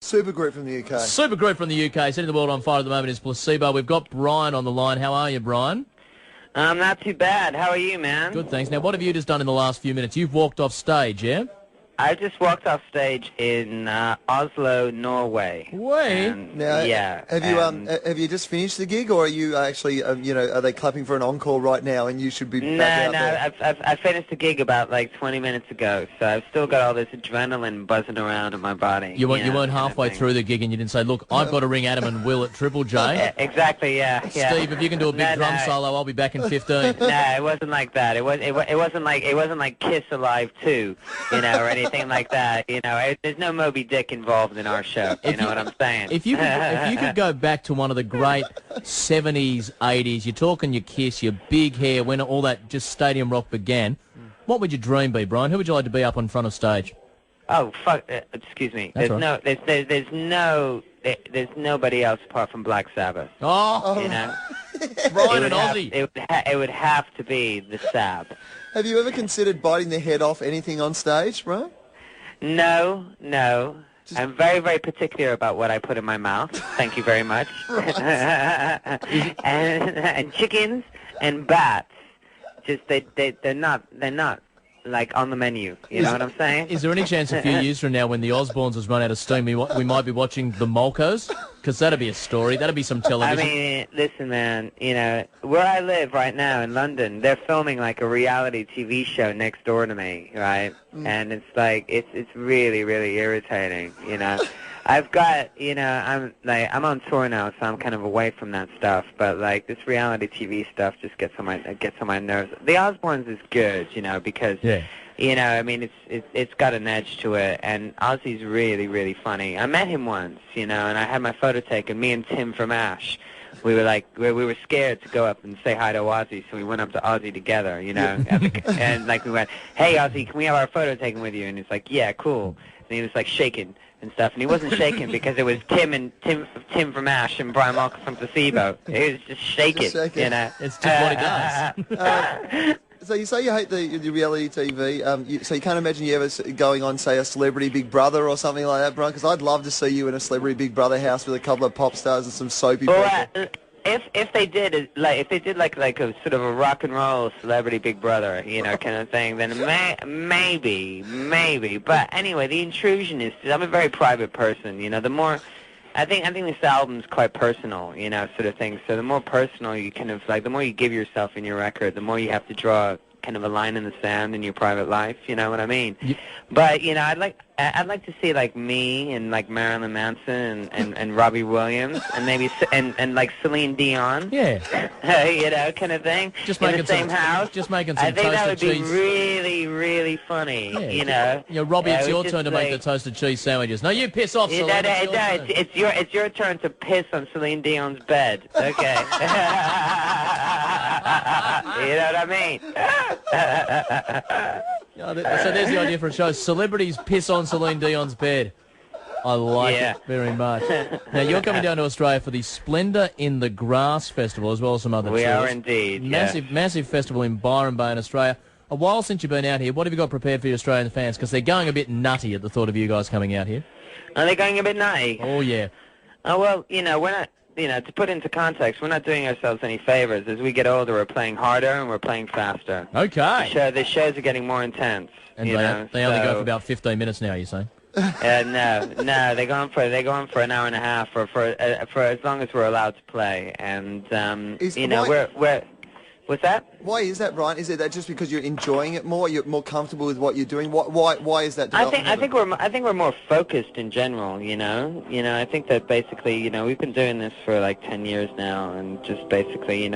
Supergroup from the UK. Supergroup from the UK. Setting the world on fire at the moment is Placebo. We've got Brian on the line. How are you, Brian? Not too bad. How are you, man? Good, thanks. Now, what have you just done in the last few minutes? You've walked off stage, yeah? I just walked off stage in Oslo, Norway. Now, yeah. Have you just finished the gig, or are you actually, are they clapping for an encore right now, and you should be back out there? I finished the gig about like 20 minutes ago, so I've still got all this adrenaline buzzing around in my body. You weren't halfway through the gig and you didn't say, look, I've got to ring Adam and Will at Triple J. Yeah, exactly, yeah. Steve, if you can do a big drum solo, I'll be back in 15. No, it wasn't like that. It wasn't like Kiss Alive 2, or anything like that. There's no Moby Dick involved in our show. You know what I'm saying? If you could go back to one of the great 70s, 80s, you're talking your Kiss, your big hair, when all that just stadium rock began, what would your dream be, Brian? Who would you like to be up in front of stage? Oh, fuck! Excuse me. That's There's nobody else apart from Black Sabbath. Oh, Brian and Ozzy. It would have to be the Sab. Have you ever considered biting the head off anything on stage, Brian? No. I'm very, very particular about what I put in my mouth. Thank you very much. and chickens and bats, just they're not like on the menu. You know what I'm saying? Is there any chance a few years from now, when the Osbournes has run out of steam, we might be watching the Molkos? Because that'd be a story. That'd be some television. I mean, listen, man. Where I live right now in London, they're filming like a reality TV show next door to me, right? And it's like it's really, really irritating. I've got, I'm on tour now, so I'm kind of away from that stuff. But like this reality TV stuff just gets on my nerves. The Osbournes is good, because it's got an edge to it, and Ozzy's really, really funny. I met him once, and I had my photo taken. Me and Tim from Ash, we were scared to go up and say hi to Ozzy, so we went up to Ozzy together, and like we went, "Hey Ozzy, can we have our photo taken with you?" And he's like, "Yeah, cool." And he was like shaking and stuff, and he wasn't shaking because it was Tim from Ash and Bryan Molko from Placebo. He was just shaking, It's just what he does. So you say you hate the reality TV, so you can't imagine you ever going on, say, a Celebrity Big Brother or something like that, Brian? Because I'd love to see you in a Celebrity Big Brother house with a couple of pop stars and some soapy people. If they did like a sort of a rock and roll Celebrity Big Brother, kind of thing, then maybe. But anyway, the intrusion is. I'm a very private person. The more. I think this album's quite personal, sort of thing. So the more personal you kind of the more you give yourself in your record, the more you have to draw kind of a line in the sand in your private life. You know what I mean? Yeah. But I'd like to see like me and like Marilyn Manson and Robbie Williams and maybe and like Celine Dion. Yeah. Kind of thing. Just in making the same house. Just making some I think that would toasted be cheese. really, really funny. Robbie, it's your turn to make the toasted cheese sandwiches. No, you piss off, Celine. It's your turn to piss on Celine Dion's bed. Okay. You know what I mean? So there's the idea for a show. Celebrities piss on Celine Dion's bed. I like it very much. Now, you're coming down to Australia for the Splendour in the Grass Festival, as well as some other tours. We are indeed, Massive festival in Byron Bay in Australia. A while since you've been out here, what have you got prepared for your Australian fans? Because they're going a bit nutty at the thought of you guys coming out here. Are they going a bit nutty? Oh, yeah. Oh, well, we're not... to put into context, we're not doing ourselves any favors. As we get older, we're playing harder and we're playing faster. Okay. The shows are getting more intense. And they only go for about 15 minutes now, you say? No, they go on for an hour and a half, or for as long as we're allowed to play. And we're. What's that? Why is that, Brian? Is it that just because you're enjoying it more? You're more comfortable with what you're doing? Why is that? I think we're more focused in general. I think that basically, we've been doing this for like 10 years now, and just basically,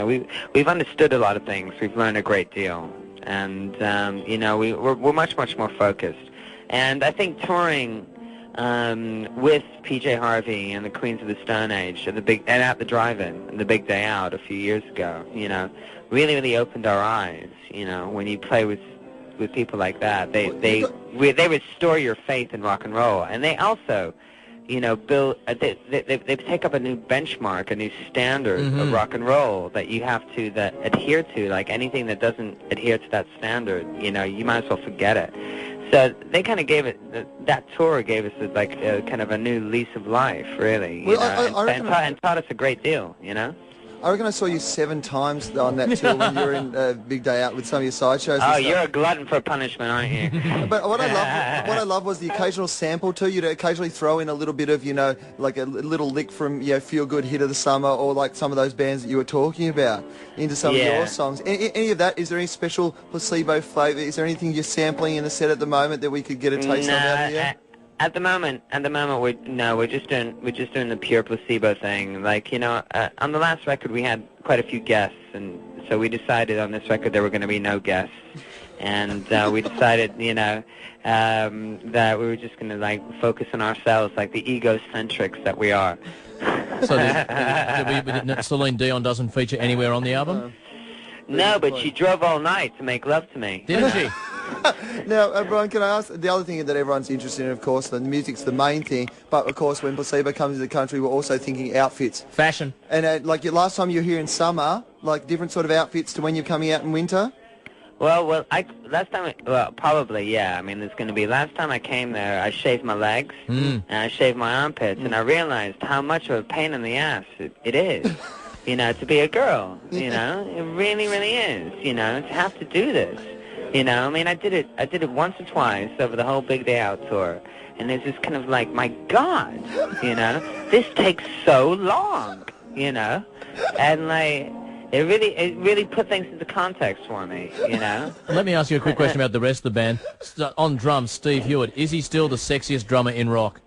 we've understood a lot of things. We've learned a great deal, and we're much more focused. And I think touring with PJ Harvey and the Queens of the Stone Age at the drive-in and the Big Day Out a few years ago, really opened our eyes. When you play with people like that, they restore your faith in rock and roll, and they also, build. They take up a new benchmark, a new standard of rock and roll that you have to adhere to. Like anything that doesn't adhere to that standard, you might as well forget it. So they kind of gave it, that tour gave us like kind of a new lease of life, really, you know, and taught us a great deal, you know. I reckon I saw you 7 times on that tour when you were in Big Day Out with some of your sideshows. Oh, you're a glutton for punishment, aren't you? But what I love was the occasional sample too. You'd occasionally throw in a little bit of, you know, like a little lick from, you know, Feel Good Hit of the Summer, or like some of those bands that you were talking about into some of your songs. Any of that? Is there any special Placebo flavour? Is there anything you're sampling in the set at the moment that we could get a taste of out of here? At the moment, we're just doing the pure Placebo thing. Like, you know, on the last record we had quite a few guests, and so we decided on this record there were going to be no guests, and we decided, you know, that we were just going to like focus on ourselves, like the egocentrics that we are. So Celine Dion doesn't feature anywhere on the album? No, but she drove all night to make love to me. Didn't she? Now, Brian, can I ask, the other thing that everyone's interested in, of course, the music's the main thing, but of course when Placebo comes to the country, we're also thinking outfits. Fashion. And like last time you were here in summer, like different sort of outfits to when you're coming out in winter? Well, probably, yeah. I mean, there's going to be, last time I came there, I shaved my legs, and I shaved my armpits, and I realized how much of a pain in the ass it is, you know, to be a girl, you know? It really, really is, you know, to have to do this. You know, I mean, I did it once or twice over the whole Big Day Out tour, and it's just kind of like, my God, you know, this takes so long, you know, and like, it really put things into context for me, you know. Let me ask you a quick question about the rest of the band. On drums, Steve Hewitt, is he still the sexiest drummer in rock?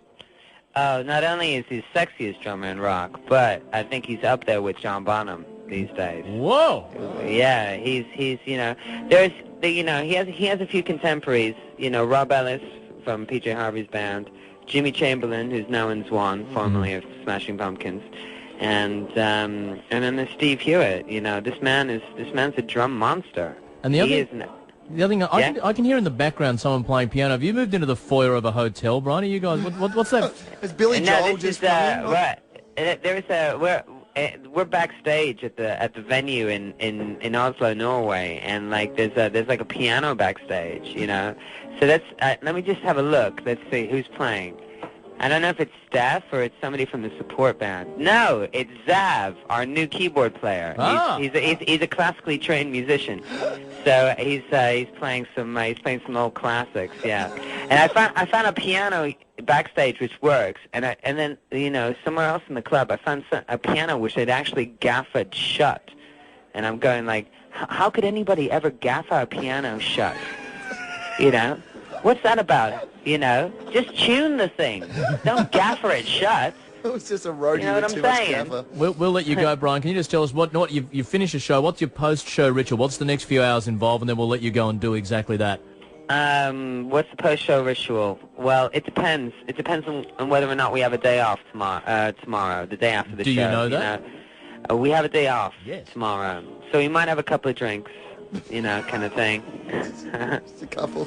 Oh, not only is he the sexiest drummer in rock, but I think he's up there with John Bonham these days. Whoa! Yeah, he's you know, he has a few contemporaries, you know, Rob Ellis from PJ Harvey's band, Jimmy Chamberlain, who's now in Swan, formerly of Smashing Pumpkins, and then there's Steve Hewitt. You know, this man's a drum monster. And the other thing, I can hear in the background someone playing piano. Have you moved into the foyer of a hotel, Brian? Are you guys? What's that? Is Billy Joel just right? We're backstage at the venue in Oslo, Norway, and like there's like a piano backstage, you know. So that's let me just have a look. Let's see who's playing. I don't know if it's staff or it's somebody from the support band. No, it's Zav, our new keyboard player. Ah. He's a classically trained musician. So he's playing some old classics, yeah. And I found a piano backstage which works, and then you know, somewhere else in the club I found a piano which they'd actually gaffered shut, and I'm going like, how could anybody ever gaffer a piano shut? You know, what's that about? You know, just tune the thing. Don't gaffer it shut. It was just a roadie, you know with what too I'm much saying? gaffer. We'll let you go, Brian. Can you just tell us what you finish a show? What's your post-show ritual? What's the next few hours involved, and then we'll let you go and do exactly that. What's the post-show ritual? Well, it depends. It depends on whether or not we have a day off tomorrow, the day after the show. Do you know that? Know? We have a day off Yes. tomorrow, so we might have a couple of drinks, you know, kind of thing. Just a couple.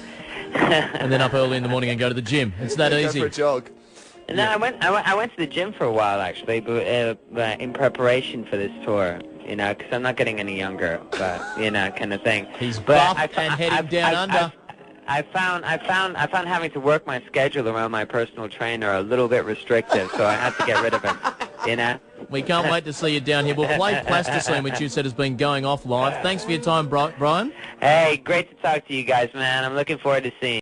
And then up early in the morning and go to the gym. It's that easy. Go for a jog. No, I went to the gym for a while actually, but in preparation for this tour, you know, because I'm not getting any younger, but you know, kind of thing. He's buff and heading down under. I found having to work my schedule around my personal trainer a little bit restrictive, so I had to get rid of him. You know. We can't wait to see you down here. We'll play Plasticine, which you said has been going off live. Thanks for your time, Brian. Hey, great to talk to you guys, man. I'm looking forward to seeing you.